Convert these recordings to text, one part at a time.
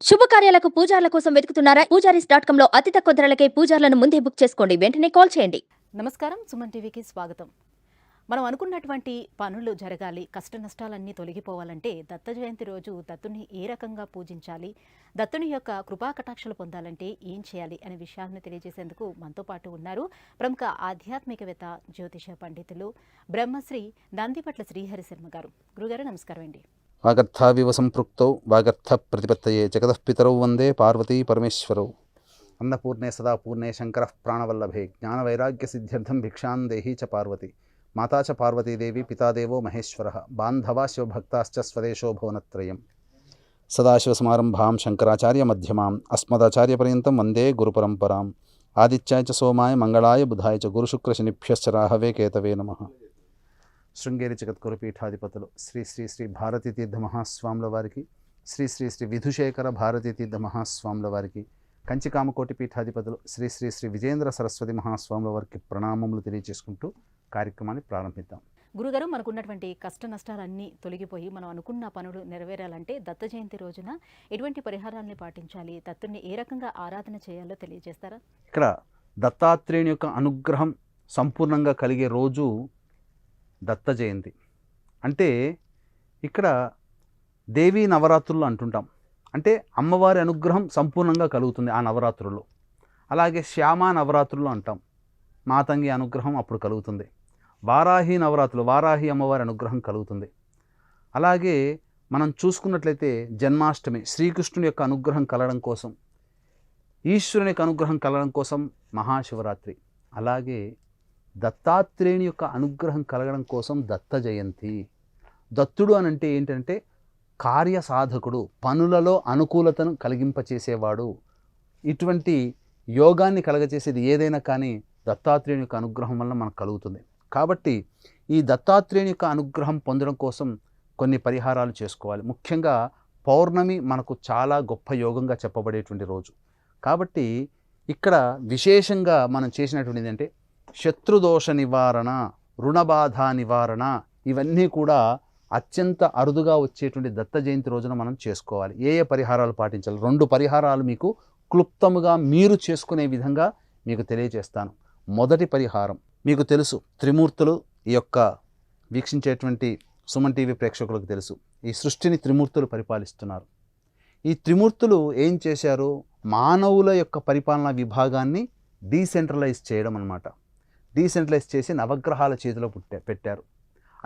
శుభకార్యాలకు పూజార్ల కోసం వెతుకుతున్నారా? పూజారీస్.com లో అతి తక్కువ ధరలకే పూజార్లను ముందే బుక్ చేసుకోండి. వెంటనే కాల్ చేయండి. నమస్కారం, సుమన్ టీవీకి స్వాగతం. మనం అనుకున్నటువంటి పనులు జరగాలి, కష్ట నష్టాలన్నీ తొలగిపోవాలంటే దత్త జయంతి రోజు దత్తుని ఏ రకంగా పూజించాలి, దత్తుని యొక్క కృపా కటాక్షలు పొందాలంటే ఏం చేయాలి అనే విషయాలను తెలియజేసేందుకు మనతో పాటు ఉన్నారు ప్రముఖ ఆధ్యాత్మికవేత్త, జ్యోతిష పండితులు బ్రహ్మశ్రీ నందిపట్ల శ్రీహరి శర్మ గారు. గురుగారు నమస్కారం అండి. వాగర్థావివ సంపృక్తౌ వాగర్థ ప్రతిపత్తయే జగతఃపితరౌ వందే పార్వతీ పరమేశ్వరౌ. అన్నపూర్ణే సదా పూర్ణే శంకరః ప్రాణవల్లభే జ్ఞానవైరాగ్య సిద్ధ్యర్థం భిక్షాం దేహీ చ పార్వతి. మాతా చ పార్వతీదేవి పితాదేవో మహేశ్వరః బాంధవా శివభక్తాశ్చ స్వదేశో భువనత్రయం. సదాశివసమారంభాం శంకరాచార్య మధ్యమాం అస్మదాచార్యపర్యంతం వందే గురుపరంపరాం. ఆదిత్యాయ చ సోమాయ మంగళాయ బుధాయ చ గురుశుక్రశనిభ్యశ్చ రాహవే కేతవే నమః. శృంగేరి జగద్గురు పీఠాధిపతులు శ్రీ శ్రీ శ్రీ భారతీ తీర్థ మహాస్వాముల వారికి, శ్రీ శ్రీ శ్రీ విధుశేఖర భారతీ తీర్థ మహాస్వాముల వారికి, కంచికామకోటి పీఠాధిపతులు శ్రీ శ్రీ శ్రీ విజేంద్ర సరస్వతి మహాస్వాముల వారికి ప్రణామములు తెలియజేసుకుంటూ కార్యక్రమాన్ని ప్రారంభిద్దాం. గురుగారు, మనకున్నటువంటి కష్ట నష్టాలన్నీ తొలగిపోయి మనం అనుకున్న పనులు నెరవేరాలంటే దత్త జయంతి రోజున ఎటువంటి పరిహారాన్ని పాటించాలి, దత్తుని ఏ రకంగా ఆరాధన చేయాలో తెలియజేస్తారా? ఇక్కడ దత్తాత్రేయుని యొక్క అనుగ్రహం సంపూర్ణంగా కలిగే రోజు దత్త జయంతి. అంటే ఇక్కడ దేవీ నవరాత్రులు అంటుంటాం. అంటే అమ్మవారి అనుగ్రహం సంపూర్ణంగా కలుగుతుంది ఆ నవరాత్రుల్లో. అలాగే శ్యామా నవరాత్రులు అంటాం, మాతంగి అనుగ్రహం అప్పుడు కలుగుతుంది. వారాహి నవరాత్రులు, వారాహి అమ్మవారి అనుగ్రహం కలుగుతుంది. అలాగే మనం చూసుకున్నట్లయితే జన్మాష్టమి, శ్రీకృష్ణుని యొక్క అనుగ్రహం కలగడం కోసం, ఈశ్వరుని యొక్క అనుగ్రహం కలగడం కోసం మహాశివరాత్రి. అలాగే దత్తాత్రేయుని యొక్క అనుగ్రహం కలగడం కోసం దత్త జయంతి. దత్తుడు అని అంటే ఏంటంటే కార్యసాధకుడు, పనులలో అనుకూలతను కలిగింపచేసేవాడు. ఇటువంటి యోగాన్ని కలగచేసేది ఏదైనా కానీ దత్తాత్రేయుని యొక్క అనుగ్రహం వల్ల మనకు కలుగుతుంది. కాబట్టి ఈ దత్తాత్రేయుని యొక్క అనుగ్రహం పొందడం కోసం కొన్ని పరిహారాలు చేసుకోవాలి. ముఖ్యంగా పౌర్ణమి మనకు చాలా గొప్ప యోగంగా చెప్పబడేటువంటి రోజు. కాబట్టి ఇక్కడ విశేషంగా మనం చేసినటువంటిది ఏంటంటే శత్రుదోష నివారణ, రుణబాధ నివారణ, ఇవన్నీ కూడా అత్యంత అరుదుగా వచ్చేటువంటి దత్త జయంతి రోజున మనం చేసుకోవాలి. ఏ ఏ పరిహారాలు పాటించాలి? 2 పరిహారాలు మీకు క్లుప్తముగా మీరు చేసుకునే విధంగా మీకు తెలియజేస్తాను. మొదటి పరిహారం మీకు తెలుసు, త్రిమూర్తులు ఈ యొక్క వీక్షించేటువంటి సుమన్ టీవీ ప్రేక్షకులకు తెలుసు, ఈ సృష్టిని త్రిమూర్తులు పరిపాలిస్తున్నారు. ఈ త్రిమూర్తులు ఏం చేశారు? మానవుల యొక్క పరిపాలనా విభాగాన్ని డీసెంట్రలైజ్ చేయడం అన్నమాట. డీసెంట్రలైజ్ చేసి నవగ్రహాల చేతిలో పెట్టారు.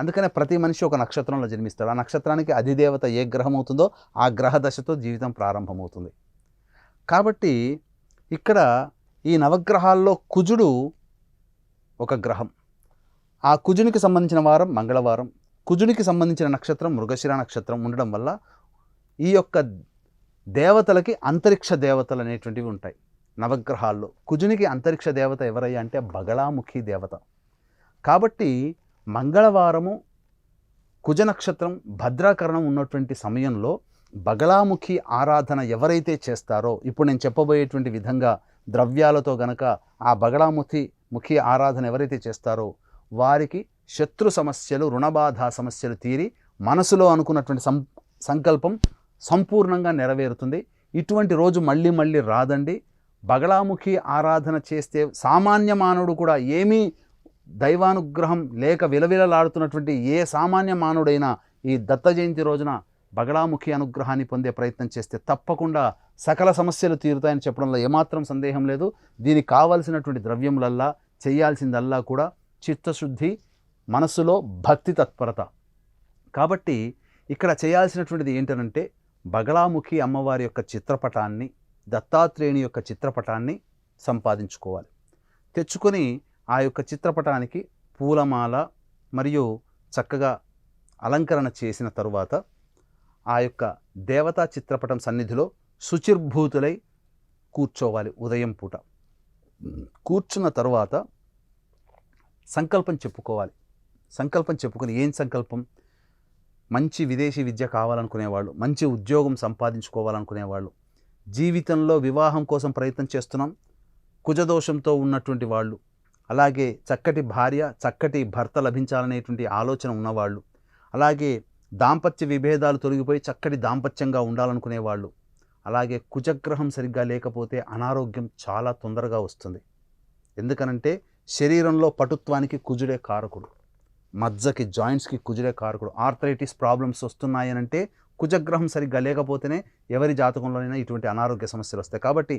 అందుకనే ప్రతి మనిషి ఒక నక్షత్రంలో జన్మిస్తాడు. ఆ నక్షత్రానికి అధిదేవత ఏ గ్రహం అవుతుందో ఆ గ్రహ దశతో జీవితం ప్రారంభమవుతుంది. కాబట్టి ఇక్కడ ఈ నవగ్రహాల్లో కుజుడు ఒక గ్రహం. ఆ కుజునికి సంబంధించిన వారం మంగళవారం, కుజునికి సంబంధించిన నక్షత్రం మృగశిర నక్షత్రం ఉండడం వల్ల ఈ యొక్క దేవతలకి అంతరిక్ష దేవతలు అనేటువంటివి ఉంటాయి. నవగ్రహాల్లో కుజునికి అంతరిక్ష దేవత ఎవరయ్యా అంటే బగళాముఖి దేవత. కాబట్టి మంగళవారము కుజ నక్షత్రం భద్రాకరణం ఉన్నటువంటి సమయంలో బగళాముఖి ఆరాధన ఎవరైతే చేస్తారో, ఇప్పుడు నేను చెప్పబోయేటువంటి విధంగా ద్రవ్యాలతో గనక ఆ బగళాముఖి ఆరాధన ఎవరైతే చేస్తారో వారికి శత్రు సమస్యలు, రుణబాధ సమస్యలు తీరి మనసులో అనుకున్నటువంటి సంకల్పం సంపూర్ణంగా నెరవేరుతుంది. ఇటువంటి రోజు మళ్ళీ మళ్ళీ రాదండి. బగళాముఖి ఆరాధన చేస్తే సామాన్య మానవుడు కూడా, ఏమీ దైవానుగ్రహం లేక విలవిలలాడుతున్నటువంటి ఏ సామాన్య మానవుడైనా ఈ దత్త జయంతి రోజున బగళాముఖి అనుగ్రహాన్ని పొందే ప్రయత్నం చేస్తే తప్పకుండా సకల సమస్యలు తీరుతాయని చెప్పడంలో ఏమాత్రం సందేహం లేదు. దీనికి కావాల్సినటువంటి ద్రవ్యములల్లా చేయాల్సిందల్లా కూడా చిత్తశుద్ధి, మనస్సులో భక్తి తత్పరత. కాబట్టి ఇక్కడ చేయాల్సినటువంటిది ఏంటంటే బగళాముఖి అమ్మవారి యొక్క చిత్రపటాన్ని, దత్తాత్రేయుని యొక్క చిత్రపటాన్ని సంపాదించుకోవాలి. తెచ్చుకొని ఆ యొక్క చిత్రపటానికి పూలమాల మరియు చక్కగా అలంకరణ చేసిన తరువాత ఆ యొక్క దేవతా చిత్రపటం సన్నిధిలో శుచిర్భూతులై కూర్చోవాలి. ఉదయం పూట కూర్చున్న తరువాత సంకల్పం చెప్పుకోవాలి. సంకల్పం చెప్పుకొని ఏం సంకల్పం? మంచి విదేశీ విద్య కావాలనుకునేవాళ్ళు, మంచి ఉద్యోగం సంపాదించుకోవాలనుకునేవాళ్ళు, జీవితంలో వివాహం కోసం ప్రయత్నం చేస్తున్నాం, కుజదోషంతో ఉన్నటువంటి వాళ్ళు, అలాగే చక్కటి భార్య, చక్కటి భర్త లభించాలనేటువంటి ఆలోచన ఉన్నవాళ్ళు, అలాగే దాంపత్య విభేదాలు తొలగిపోయి చక్కటి దాంపత్యంగా ఉండాలనుకునేవాళ్ళు, అలాగే కుజగ్రహం సరిగ్గా లేకపోతే అనారోగ్యం చాలా తొందరగా వస్తుంది. ఎందుకనంటే శరీరంలో పటుత్వానికి కుజుడే కారకుడు, మజ్జకి జాయింట్స్కి కుజుడే కారకుడు. ఆర్థరైటిస్ ప్రాబ్లమ్స్ వస్తున్నాయనంటే కుజగ్రహం సరిగ్గా లేకపోతేనే ఎవరి జాతకంలోనైనా ఇటువంటి అనారోగ్య సమస్యలు వస్తాయి. కాబట్టి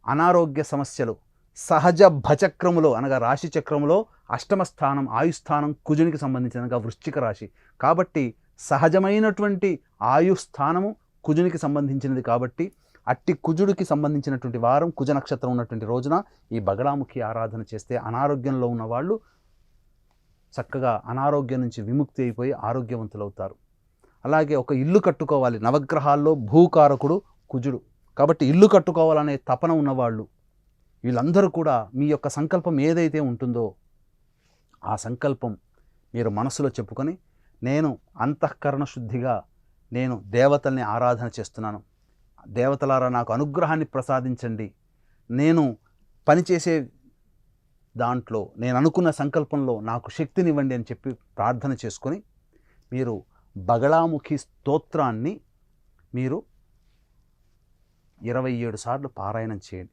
అనారోగ్య సమస్యలు సహజ భచక్రములో అనగా రాశి చక్రములో అష్టమ స్థానం ఆయుస్థానం కుజునికి సంబంధించినగా వృశ్చిక రాశి. కాబట్టి సహజమైనటువంటి ఆయుస్థానము కుజునికి సంబంధించినది. కాబట్టి అట్టి కుజుడికి సంబంధించినటువంటి వారం కుజ నక్షత్రం ఉన్నటువంటి రోజున ఈ బగళాముఖి ఆరాధన చేస్తే అనారోగ్యంలో ఉన్న వాళ్ళు చక్కగా అనారోగ్యం నుంచి విముక్తి అయిపోయి ఆరోగ్యవంతులవుతారు. అలాగే ఒక ఇల్లు కట్టుకోవాలి. నవగ్రహాల్లో భూకారకుడు కుజుడు. కాబట్టి ఇల్లు కట్టుకోవాలనే తపన ఉన్నవాళ్ళు వీళ్ళందరూ కూడా మీ యొక్క సంకల్పం ఏదైతే ఉంటుందో ఆ సంకల్పం మీరు మనసులో చెప్పుకొని, నేను అంతఃకరణ శుద్ధిగా నేను దేవతల్ని ఆరాధన చేస్తున్నాను, దేవతలారా నాకు అనుగ్రహాన్ని ప్రసాదించండి, నేను పనిచేసే దాంట్లో నేను అనుకున్న సంకల్పంలో నాకు శక్తినివ్వండి అని చెప్పి ప్రార్థన చేసుకొని మీరు బగళాముఖి స్తోత్రాన్ని మీరు 27 సార్లు పారాయణం చేయండి.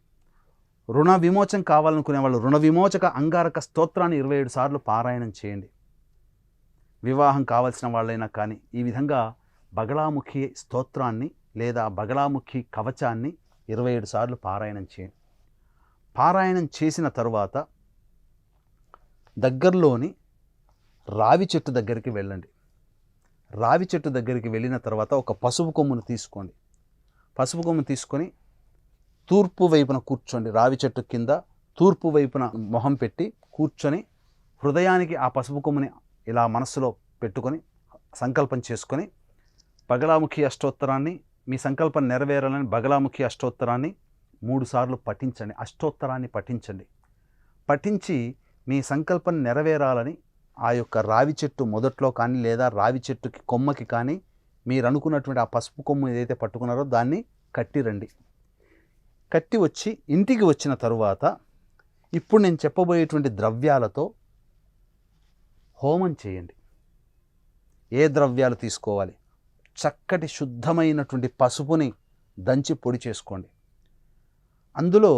రుణ విమోచన కావాలనుకునే వాళ్ళు రుణ విమోచక అంగారక స్తోత్రాన్ని 27 సార్లు పారాయణం చేయండి. వివాహం కావాల్సిన వాళ్ళైనా కానీ ఈ విధంగా బగళాముఖి స్తోత్రాన్ని లేదా బగళాముఖి కవచాన్ని 27 సార్లు పారాయణం చేయండి. పారాయణం చేసిన తరువాత దగ్గరలోని రావి చెట్టు దగ్గరికి వెళ్ళండి. రావి చెట్టు దగ్గరికి వెళ్ళిన తర్వాత ఒక పసుపు కొమ్మును తీసుకోండి. పసుపు కొమ్ము తీసుకొని తూర్పు వైపున కూర్చోండి. రావి చెట్టు కింద తూర్పు వైపున మొహం పెట్టి కూర్చొని హృదయానికి ఆ పసుపు కొమ్ముని ఇలా మనస్సులో పెట్టుకొని సంకల్పం చేసుకొని బగళాముఖి అష్టోత్తరాన్ని మీ సంకల్పం నెరవేరాలని బగళాముఖి అష్టోత్తరాన్ని 3 సార్లు పఠించండి. అష్టోత్తరాన్ని పఠించండి. పఠించి మీ సంకల్పం నెరవేరాలని ఆ యొక్క రావి చెట్టు మొదట్లో కానీ లేదా రావి చెట్టుకి కొమ్మకి కానీ మీరు అనుకున్నటువంటి ఆ పసుపు కొమ్ము ఏదైతే పట్టుకున్నారో దాన్ని కట్టిరండి. కట్టి వచ్చి ఇంటికి వచ్చిన తరువాత ఇప్పుడు నేను చెప్పబోయేటువంటి ద్రవ్యాలతో హోమం చేయండి. ఏ ద్రవ్యాలు తీసుకోవాలి? చక్కటి శుద్ధమైనటువంటి పసుపుని దంచి పొడి చేసుకోండి. అందులో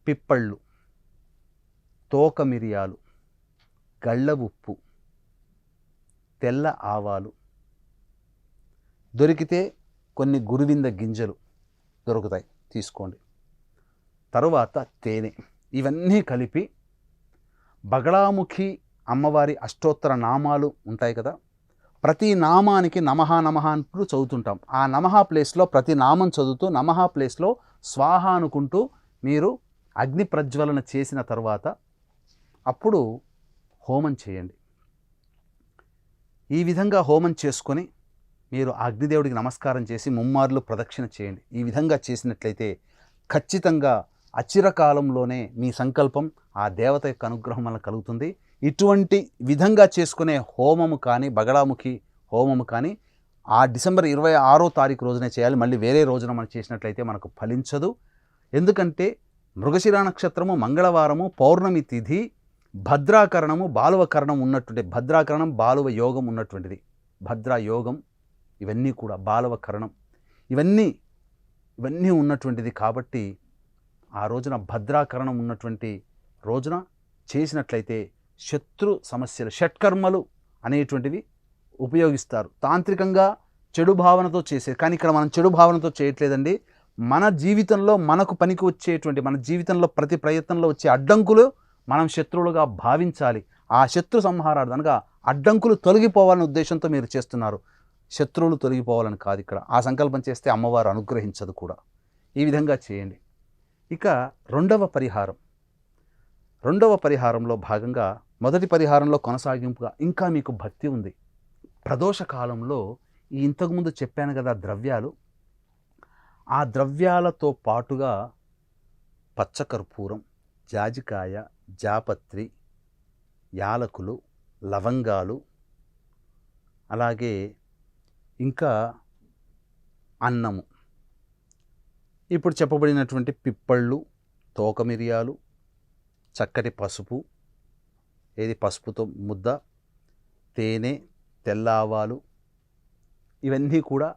పిప్పళ్ళు, తోక మిరియాలు, గళ్ళ ఉప్పు, తెల్ల ఆవాలు, దొరికితే కొన్ని గురువింద గింజలు దొరుకుతాయి, తీసుకోండి. తరువాత తేనె, ఇవన్నీ కలిపి బగళాముఖి అమ్మవారి అష్టోత్తర నామాలు ఉంటాయి కదా, ప్రతి నామానికి నమః నమః అంటూ చదువుతుంటాం. ఆ నమః ప్లేస్లో ప్రతి నామం చదువుతూ నమః ప్లేస్లో స్వాహ అనుకుంటూ మీరు అగ్ని ప్రజ్వలన చేసిన తర్వాత అప్పుడు హోమం చేయండి. ఈ విధంగా హోమం చేసుకొని మీరు అగ్నిదేవుడికి నమస్కారం చేసి ముమ్మార్లు ప్రదక్షిణ చేయండి. ఈ విధంగా చేసినట్లయితే ఖచ్చితంగా అచిరకాలంలోనే మీ సంకల్పం ఆ దేవత యొక్క అనుగ్రహం వల్ల కలుగుతుంది. ఇటువంటి విధంగా చేసుకునే హోమము కానీ బగళాముఖి హోమము కానీ ఆ డిసెంబర్ 26వ తారీఖు రోజునే చేయాలి. మళ్ళీ వేరే రోజున మనం చేసినట్లయితే మనకు ఫలించదు. ఎందుకంటే మృగశిర నక్షత్రము, మంగళవారము, పౌర్ణమి తిథి, భద్రాకరణము, బాలువకరణం ఉన్నటువంటి భద్రాకరణం బాలువ యోగం ఉన్నటువంటిది, భద్రా యోగం, ఇవన్నీ కూడా బాలువకరణం, ఇవన్నీ ఉన్నటువంటిది. కాబట్టి ఆ రోజున భద్రాకరణం ఉన్నటువంటి రోజున చేసినట్లయితే శత్రు సమస్యలు, షట్కర్మలు అనేటువంటివి ఉపయోగిస్తారు. తాంత్రికంగా చెడు భావనతో చేసే, కానీ ఇక్కడ మనం చెడు భావనతో చేయట్లేదండి. మన జీవితంలో మనకు పనికి వచ్చేటువంటి, మన జీవితంలో ప్రతి ప్రయత్నంలో వచ్చే అడ్డంకులు మనం శత్రువులుగా భావించాలి. ఆ శత్రు సంహారాలు అనగా అడ్డంకులు తొలగిపోవాలనే ఉద్దేశంతో మీరు చేస్తున్నారు. శత్రువులు తొలగిపోవాలని కాదు. ఇక్కడ ఆ సంకల్పం చేస్తే అమ్మవారు అనుగ్రహించదు కూడా. ఈ విధంగా చేయండి. ఇక రెండవ పరిహారంలో భాగంగా మొదటి పరిహారంలో కొనసాగింపుగా ఇంకా మీకు భక్తి ఉంది. ప్రదోష కాలంలో ఈ ఇంతకుముందు చెప్పాను కదా ద్రవ్యాలు, ఆ ద్రవ్యాలతో పాటుగా పచ్చకర్పూరం, జాజికాయ, జాపత్రి, యాలకులు, లవంగాలు, అలాగే ఇంకా అన్నము, ఇప్పుడు చెప్పబడినటువంటి పిప్పళ్ళు, తోక మిరియాలు, చక్కటి పసుపు, పసుపుతో ముద్ద, తేనె, తెల్ల ఆవాలు, ఇవన్నీ కూడా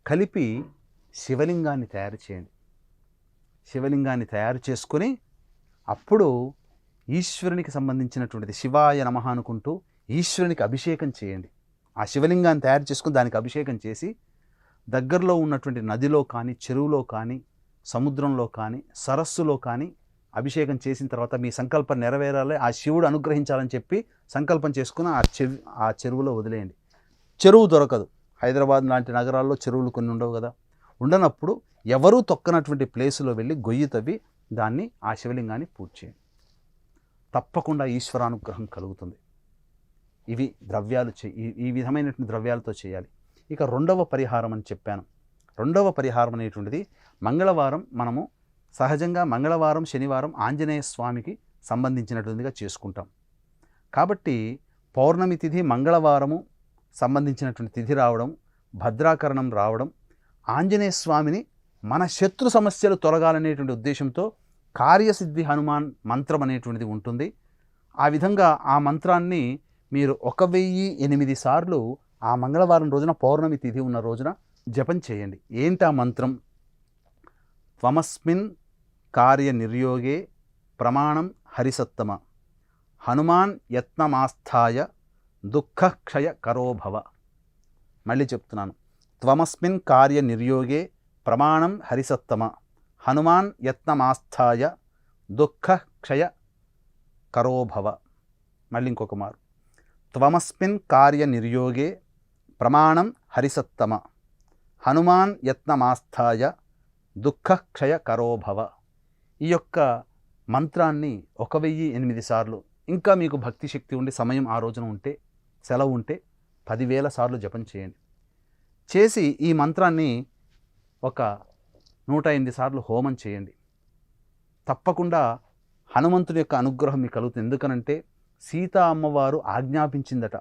కలిపి శివలింగాన్ని తయారు చేయండి. శివలింగాన్ని తయారు చేసుకొని అప్పుడు ఈశ్వరునికి సంబంధించినటువంటిది శివాయ నమః అనుకుంటూ ఈశ్వరునికి అభిషేకం చేయండి. ఆ శివలింగాన్ని తయారు చేసుకుని దానికి అభిషేకం చేసి దగ్గరలో ఉన్నటువంటి నదిలో కానీ, చెరువులో కానీ, సముద్రంలో కానీ, సరస్సులో కానీ అభిషేకం చేసిన తర్వాత మీ సంకల్పం నెరవేరాలి, ఆ శివుడు అనుగ్రహించాలని చెప్పి సంకల్పం చేసుకుని ఆ చెరువులో వదిలేయండి. చెరువు దొరకదు, హైదరాబాద్ లాంటి నగరాల్లో చెరువులు కొన్ని ఉండవు కదా. ఉండనప్పుడు ఎవరూ తొక్కనటువంటి ప్లేసులో వెళ్ళి గొయ్యి తవ్వి దాన్ని ఆ శివలింగాన్ని పూజ చేయండి. తప్పకుండా ఈశ్వరానుగ్రహం కలుగుతుంది. ఇవి ద్రవ్యాలు ఈ విధమైనటువంటి ద్రవ్యాలతో చేయాలి. ఇక రెండవ పరిహారం అని చెప్పాను. రెండవ పరిహారం అనేటువంటిది మంగళవారం మనము సహజంగా మంగళవారం, శనివారం ఆంజనేయ స్వామికి సంబంధించినటువంటిదిగా చేసుకుంటాం. కాబట్టి పౌర్ణమి తిథి మంగళవారము సంబంధించినటువంటి తిథి రావడం, భద్రాకరణం రావడం, ఆంజనేయ స్వామిని మన శత్రు సమస్యలు తొలగాలనేటువంటి ఉద్దేశంతో కార్యసిద్ధి హనుమాన్ మంత్రం అనేటువంటిది ఉంటుంది. ఆ విధంగా ఆ మంత్రాన్ని మీరు 1008 సార్లు ఆ మంగళవారం రోజున, పౌర్ణమి తిథి ఉన్న రోజున జపం చేయండి. ఏంటి ఆ మంత్రం? త్వమస్మిన్ కార్య నిర్యోగే ప్రమాణం హరిసత్తమ హనుమాన్ యత్నమాస్థాయ దుఃఖక్షయ కరోభవ. మళ్ళీ చెప్తున్నాను. త్వమస్మిన్ కార్య నిర్యోగే ప్రమాణం హరిసత్తమ హనుమాన్ యత్నమాస్థాయ దుఃఖక్షయ కరోభవ. మళ్ళీ ఇంకొక మారు. త్వమస్మిన్ కార్య నిర్యోగే ప్రమాణం హరిసత్తమ హనుమాన్ యత్నమాస్థాయ దుఃఖక్షయ కరోభవ. ఈ యొక్క మంత్రాన్ని 1008 సార్లు, ఇంకా మీకు భక్తి శక్తి ఉండి సమయం ఆ రోజున ఉంటే, సెలవు ఉంటే 10,000 సార్లు జపం చేయండి. చేసి ఈ మంత్రాన్ని ఒక 108 సార్లు హోమం చేయండి. తప్పకుండా హనుమంతుడి యొక్క అనుగ్రహం మీకు కలుగుతుంది. ఎందుకనంటే సీతా అమ్మవారు ఆజ్ఞాపించిందట,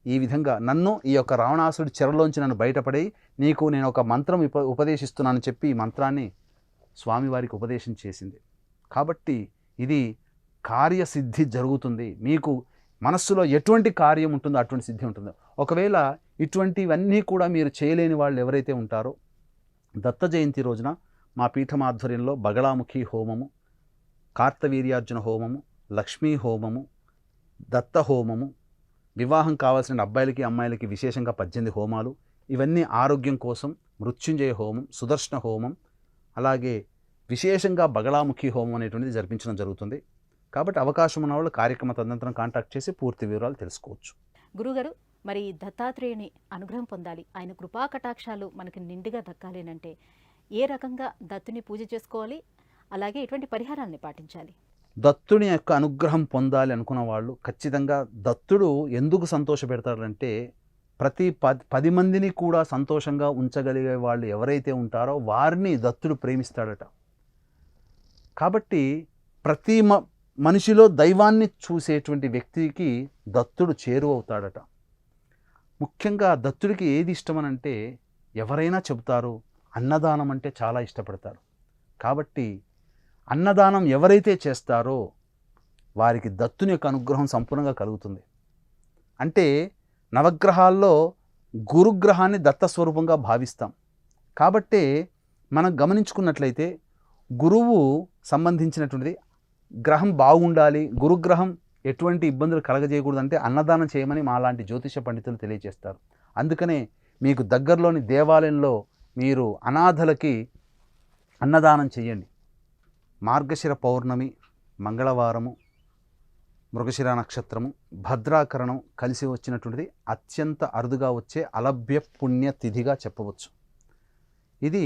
ఈ విధంగా నన్ను ఈ యొక్క రావణాసుడి చెరలోంచి నన్ను బయటపడి నీకు నేను ఒక మంత్రం ఉపదేశిస్తున్నానని చెప్పి ఈ మంత్రాన్ని స్వామివారికి ఉపదేశం చేసింది. కాబట్టి ఇది కార్యసిద్ధి జరుగుతుంది. మీకు మనస్సులో ఎటువంటి కార్యం ఉంటుందో అటువంటి సిద్ధి ఉంటుంది. ఒకవేళ ఇటువంటివన్నీ కూడా మీరు చేయలేని వాళ్ళు ఎవరైతే ఉంటారో, దత్త జయంతి రోజున మా పీఠం ఆధ్వర్యంలో బగళాముఖి హోమము, కార్తవీర్యార్జున హోమము, లక్ష్మీ హోమము, దత్త హోమము, వివాహం కావాల్సిన అబ్బాయిలకి అమ్మాయిలకి విశేషంగా 18 హోమాలు, ఇవన్నీ ఆరోగ్యం కోసం మృత్యుంజయ హోమం, సుదర్శన హోమం, అలాగే విశేషంగా బగళాముఖి హోమం అనేటువంటిది జరిపించడం జరుగుతుంది. కాబట్టి అవకాశం ఉన్న వాళ్ళు కార్యక్రమ తదనంతరం కాంటాక్ట్ చేసి పూర్తి వివరాలు తెలుసుకోవచ్చు. గురుగారు, మరి దత్తాత్రేయుని అనుగ్రహం పొందాలి, ఆయన కృపా కటాక్షాలు మనకి నిండుగా దక్కాలి అంటే ఏ రకంగా దత్తుని పూజ చేసుకోవాలి, అలాగే ఎటువంటి పరిహారాన్ని పాటించాలి? దత్తుని యొక్క అనుగ్రహం పొందాలి అనుకున్న వాళ్ళు ఖచ్చితంగా దత్తుడు ఎందుకు సంతోషపెడతాడంటే ప్రతి 10 మందిని కూడా సంతోషంగా ఉంచగలిగే వాళ్ళు ఎవరైతే ఉంటారో వారిని దత్తుడు ప్రేమిస్తాడట. కాబట్టి ప్రతి మనిషిలో దైవాన్ని చూసేటువంటి వ్యక్తికి దత్తుడు చేరువవుతాడట. ముఖ్యంగా దత్తుడికి ఏది ఇష్టమనంటే ఎవరైనా చెబుతారు అన్నదానం అంటే చాలా ఇష్టపడతారు. కాబట్టి అన్నదానం ఎవరైతే చేస్తారో వారికి దత్తుని యొక్క అనుగ్రహం సంపూర్ణంగా కలుగుతుంది. అంటే నవగ్రహాల్లో గురుగ్రహాన్ని దత్తస్వరూపంగా భావిస్తాం. కాబట్టే మనం గమనించుకున్నట్లయితే గురువు సంబంధించినటువంటిది గ్రహం బాగుండాలి, గురుగ్రహం ఎటువంటి ఇబ్బందులు కలగజేయకూడదంటే అన్నదానం చేయమని మాలాంటి జ్యోతిష పండితులు తెలియజేస్తారు. అందుకనే మీకు దగ్గరలోని దేవాలయంలో మీరు అనాథలకి అన్నదానం చేయండి. మార్గశిర పౌర్ణమి, మంగళవారము, మృగశిర నక్షత్రము, భద్రాకరణం కలిసి వచ్చినటువంటిది అత్యంత అరుదుగా వచ్చే అలభ్య పుణ్య తిథిగా చెప్పవచ్చు. ఇది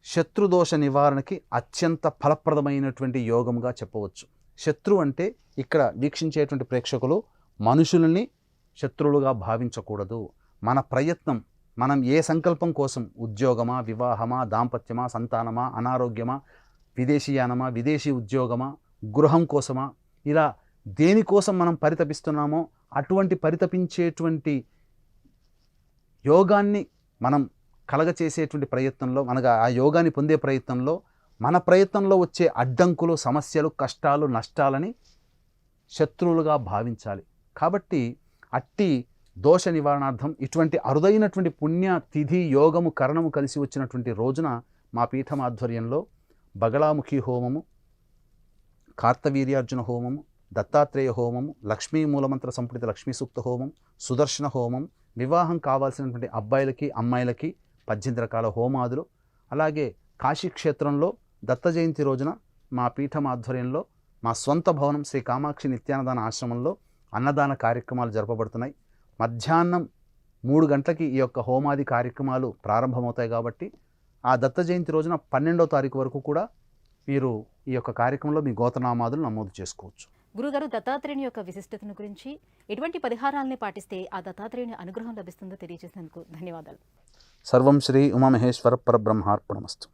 శత్రుదోష నివారణకి అత్యంత ఫలప్రదమైనటువంటి యోగంగా చెప్పవచ్చు. శత్రు అంటే ఇక్కడ వీక్షించేటువంటి ప్రేక్షకులు మనుషులని శత్రువులుగా భావించకూడదు. మన ప్రయత్నం, మనం ఏ సంకల్పం కోసం, ఉద్యోగమా, వివాహమా, దాంపత్యమా, సంతానమా, అనారోగ్యమా, విదేశీయానమా, విదేశీ ఉద్యోగమా, గృహం కోసమా, ఇలా దేనికోసం మనం పరితపిస్తున్నామో అటువంటి పరితపించేటువంటి యోగాన్ని మనం కలగచేసేటువంటి ప్రయత్నంలో, మనకు ఆ యోగాన్ని పొందే ప్రయత్నంలో మన ప్రయత్నంలో వచ్చే అడ్డంకులు, సమస్యలు, కష్టాలు, నష్టాలని శత్రువులుగా భావించాలి. కాబట్టి అట్టి దోష నివారణార్థం ఇటువంటి అరుదైనటువంటి పుణ్య తిథి యోగము కరణము కలిసి వచ్చినటువంటి రోజున మా పీఠం ఆధ్వర్యంలో బగళాముఖి హోమము, కార్తవీర్యార్జున హోమము, దత్తాత్రేయ హోమము, లక్ష్మీ మూలమంత్ర సంపుటిత లక్ష్మీ సూక్త హోమం, సుదర్శన హోమం, వివాహం కావాల్సినటువంటి అబ్బాయిలకి అమ్మాయిలకి 18 రకాల హోమాదులు, అలాగే కాశీక్షేత్రంలో దత్త జయంతి రోజున మా పీఠం ఆధ్వర్యంలో మా స్వంత భవనం శ్రీ కామాక్షి నిత్యాన్నదాన ఆశ్రమంలో అన్నదాన కార్యక్రమాలు జరపబడుతున్నాయి. మధ్యాహ్నం 3 గంటలకి ఈ యొక్క హోమాది కార్యక్రమాలు ప్రారంభమవుతాయి కాబట్టి ఆ దత్త జయంతి రోజున 12వ తారీఖు వరకు కూడా మీరు ఈ యొక్క కార్యక్రమంలో మీ గోత్రనామాదులు నమోదు చేసుకోవచ్చు. గురుగారు, దత్తాత్రేయుని యొక్క విశిష్టతను గురించి, ఎటువంటి పరిహారాలని పాటిస్తే ఆ దత్తాత్రేయుని అనుగ్రహం లభిస్తుందో తెలియజేసినందుకు ధన్యవాదాలు. సర్వం శ్రీ ఉమామహేశ్వర పరబ్రహ్మార్పణమస్తు.